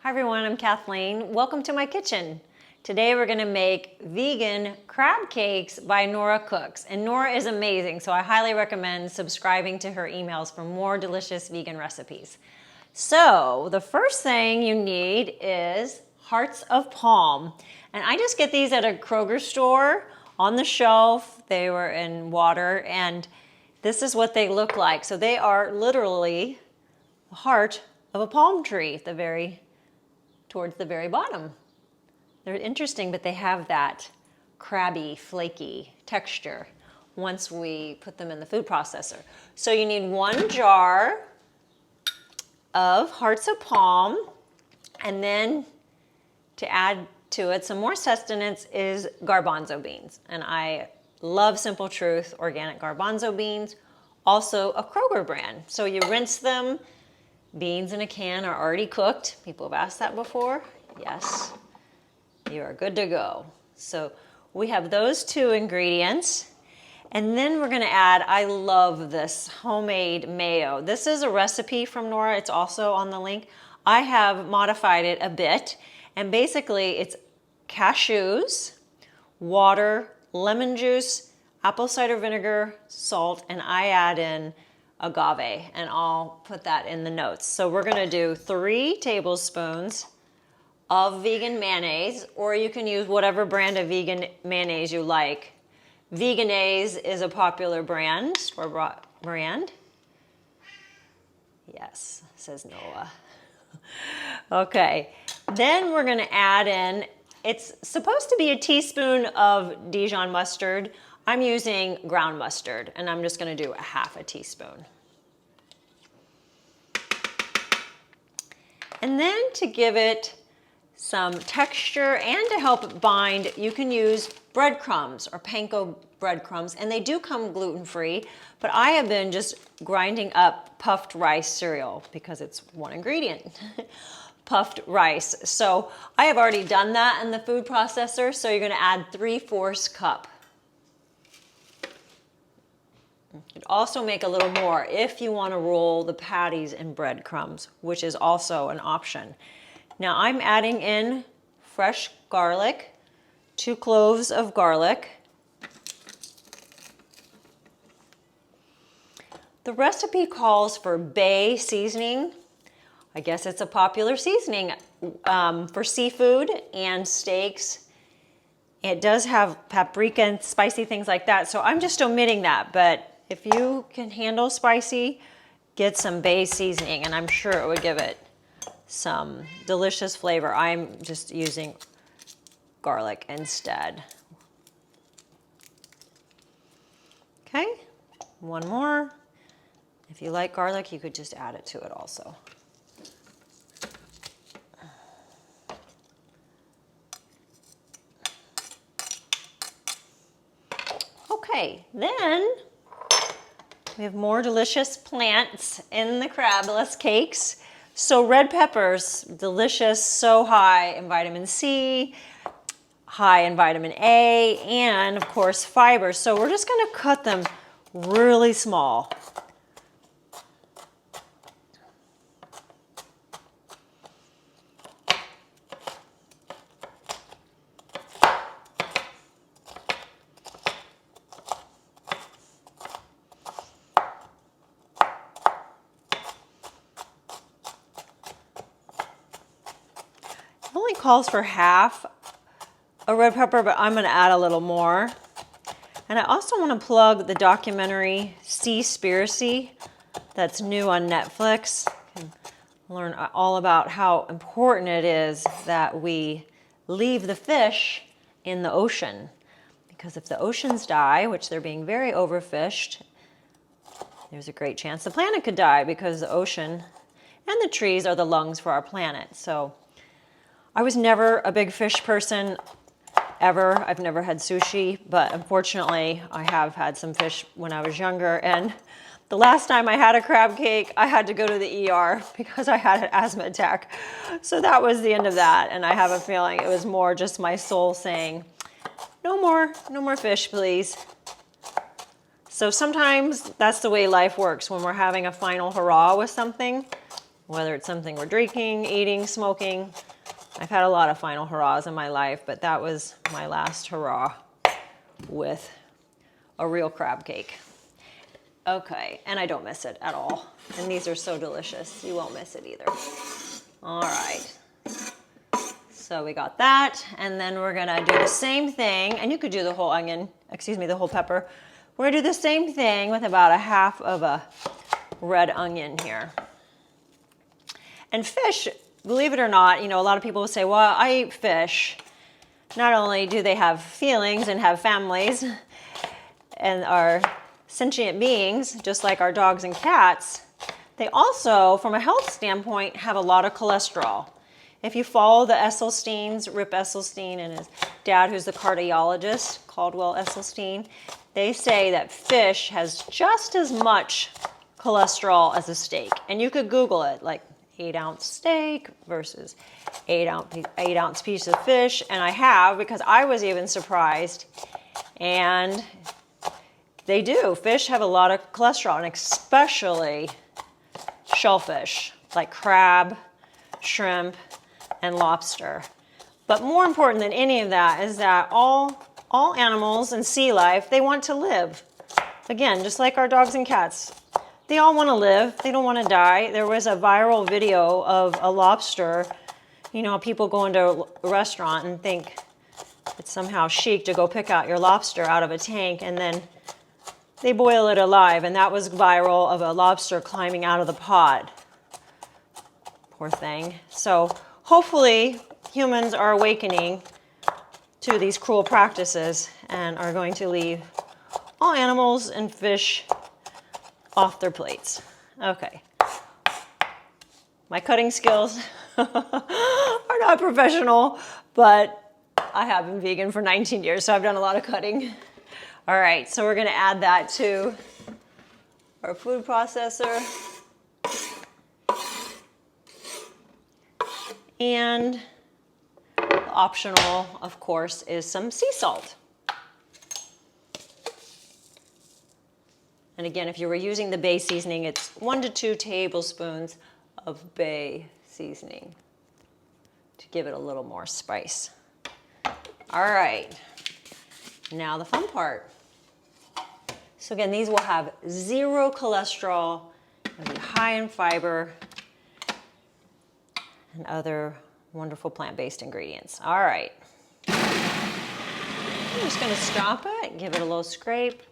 Hi everyone, I'm Kathleen. Welcome to my kitchen. Today we're gonna make vegan crab cakes by Nora Cooks. And Nora is amazing, so I highly recommend subscribing to her emails for more delicious vegan recipes. So the first thing you need is hearts of palm. And I just get these at a Kroger store on the shelf. They were in water and this is what they look like. So they are literally the heart of a palm tree towards the very bottom. They're interesting, but they have that crabby, flaky texture once we put them in the food processor. So you need 1 jar of hearts of palm, and then to add to it some more sustenance is garbanzo beans. And I love Simple Truth organic garbanzo beans, also a Kroger brand. So you rinse them. Beans in a can are already cooked. People have asked that before. Yes, you are good to go. So we have those 2 ingredients. And then we're gonna add, I love this homemade mayo. This is a recipe from Nora. It's also on the link. I have modified it a bit. And basically it's cashews, water, lemon juice, apple cider vinegar, salt, and I add in agave, and I'll put that in the notes. So we're gonna do 3 tablespoons of vegan mayonnaise, or you can use whatever brand of vegan mayonnaise you like. Vegenaise is a popular brand, store-bought brand. Yes, says Noah. Okay, then we're gonna add in, it's supposed to be a teaspoon of Dijon mustard. I'm using ground mustard, and I'm just gonna do a half a teaspoon. And then to give it some texture and to help it bind, you can use breadcrumbs or panko breadcrumbs, and they do come gluten-free, but I have been just grinding up puffed rice cereal because it's 1 ingredient. Puffed rice. So I have already done that in the food processor, so you're gonna add 3/4 cup. You could also make a little more if you want to roll the patties in breadcrumbs, which is also an option. Now I'm adding in fresh garlic, 2 cloves of garlic. The recipe calls for bay seasoning. I guess it's a popular seasoning for seafood and steaks. It does have paprika and spicy things like that, so I'm just omitting that, but if you can handle spicy, get some bay seasoning, and I'm sure it would give it some delicious flavor. I'm just using garlic instead. Okay, 1 more. If you like garlic, you could just add it to it also. Okay, then we have more delicious plants in the crabless cakes. So red peppers, delicious, so high in vitamin C, high in vitamin A, and of course fiber. So we're just gonna cut them really small. It only calls for half a red pepper, but I'm gonna add a little more. And I also wanna plug the documentary Seaspiracy that's new on Netflix. You can learn all about how important it is that we leave the fish in the ocean. Because if the oceans die, which they're being very overfished, there's a great chance the planet could die because the ocean and the trees are the lungs for our planet. So I was never a big fish person, ever. I've never had sushi, but unfortunately I have had some fish when I was younger. And the last time I had a crab cake, I had to go to the ER because I had an asthma attack. So that was the end of that. And I have a feeling it was more just my soul saying, no more fish, please. So sometimes that's the way life works. When we're having a final hurrah with something, whether it's something we're drinking, eating, smoking. I've had a lot of final hurrahs in my life, but that was my last hurrah with a real crab cake. Okay, and I don't miss it at all. And these are so delicious. You won't miss it either. All right. So we got that, and then we're gonna do the same thing, and you could do the whole onion, excuse me, the whole pepper. We're gonna do the same thing with about a half of a red onion here. And fish, believe it or not, you know, a lot of people will say, well, I eat fish. Not only do they have feelings and have families and are sentient beings, just like our dogs and cats, they also, from a health standpoint, have a lot of cholesterol. If you follow the Esselsteins, Rip Esselstein and his dad, who's the cardiologist, Caldwell Esselstein, they say that fish has just as much cholesterol as a steak. And you could Google it, like 8-ounce steak versus 8-ounce piece of fish. And I have, because I was even surprised. And they do. Fish have a lot of cholesterol, and especially shellfish, like crab, shrimp, and lobster. But more important than any of that is that all animals and sea life, they want to live. Again, just like our dogs and cats. They all want to live. They don't want to die. There was a viral video of a lobster. You know, people go into a restaurant and think it's somehow chic to go pick out your lobster out of a tank, and then they boil it alive. And that was viral, of a lobster climbing out of the pot. Poor thing. So hopefully humans are awakening to these cruel practices and are going to leave all animals and fish off their plates. Okay. My cutting skills are not professional, but I have been vegan for 19 years, so I've done a lot of cutting. All right, so we're gonna add that to our food processor. And optional, of course, is some sea salt. And again, if you were using the bay seasoning, it's 1 to 2 tablespoons of bay seasoning to give it a little more spice. All right, now the fun part. So again, these will have 0 cholesterol, they'll be high in fiber, and other wonderful plant-based ingredients. All right. I'm just gonna stop it, give it a little scrape.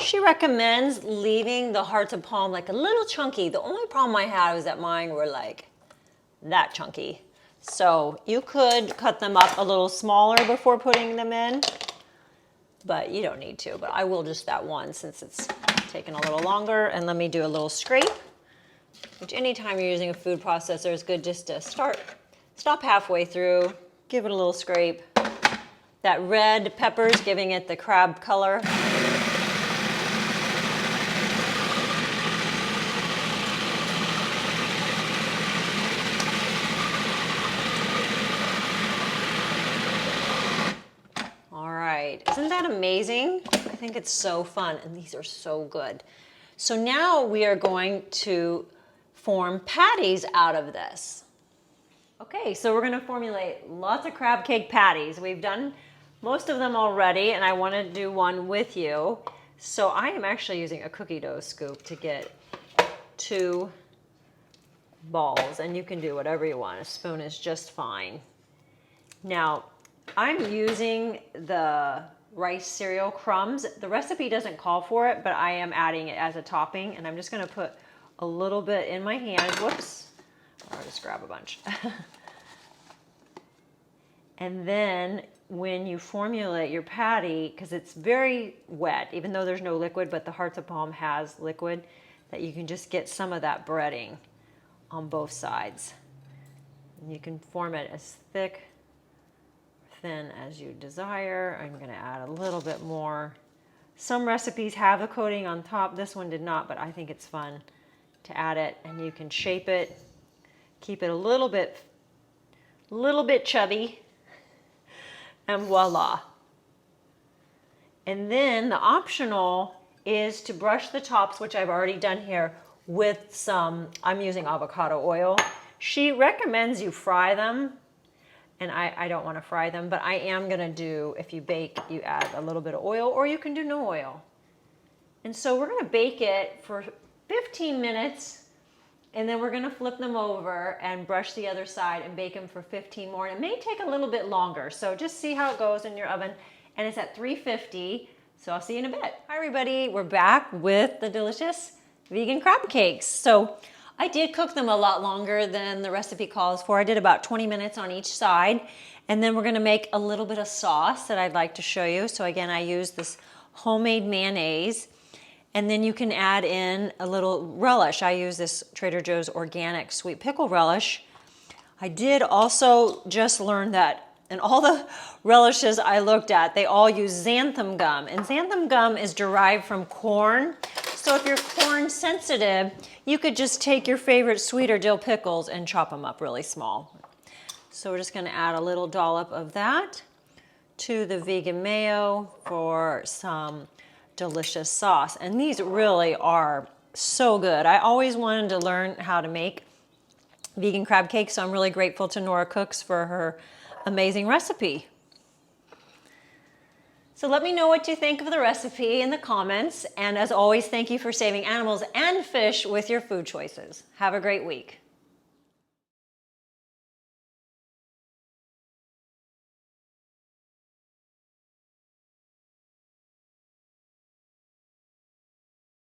She recommends leaving the hearts of palm like a little chunky. The only problem I had was that mine were like that chunky. So you could cut them up a little smaller before putting them in, but you don't need to. But I will just that one since it's taking a little longer. And let me do a little scrape, which anytime you're using a food processor is good just to stop halfway through, give it a little scrape. That red pepper's giving it the crab color. Isn't that amazing? I think it's so fun, and these are so good. So now we are going to form patties out of this. Okay, so we're gonna formulate lots of crab cake patties. We've done most of them already, and I wanna do one with you. So I am actually using a cookie dough scoop to get 2 balls, and you can do whatever you want. A spoon is just fine. Now, I'm using the rice cereal crumbs. The recipe doesn't call for it, but I am adding it as a topping, and I'm just gonna put a little bit in my hand. Whoops, I'll just grab a bunch. And then when you formulate your patty, because it's very wet, even though there's no liquid, but the hearts of palm has liquid, that you can just get some of that breading on both sides. And you can form it as thick, thin as you desire. I'm going to add a little bit more. Some recipes have a coating on top. This one did not, but I think it's fun to add it, and you can shape it, keep it a little bit chubby, and voila. And then the optional is to brush the tops, which I've already done here, with some, I'm using avocado oil. She recommends you fry them, and I don't want to fry them, but I am going to do, if you bake, you add a little bit of oil, or you can do no oil. And so we're going to bake it for 15 minutes, and then we're going to flip them over and brush the other side and bake them for 15 more. And it may take a little bit longer, so just see how it goes in your oven. And it's at 350, so I'll see you in a bit. Hi everybody, we're back with the delicious vegan crab cakes. So I did cook them a lot longer than the recipe calls for. I did about 20 minutes on each side. And then we're going to make a little bit of sauce that I'd like to show you. So again, I use this homemade mayonnaise. And then you can add in a little relish. I use this Trader Joe's organic sweet pickle relish. I did also just learn that in all the relishes I looked at, they all use xanthan gum. And xanthan gum is derived from corn. So if you're corn sensitive, you could just take your favorite sweet or dill pickles and chop them up really small. So we're just going to add a little dollop of that to the vegan mayo for some delicious sauce. And these really are so good. I always wanted to learn how to make vegan crab cakes, so I'm really grateful to Nora Cooks for her amazing recipe. So let me know what you think of the recipe in the comments. And as always, thank you for saving animals and fish with your food choices. Have a great week.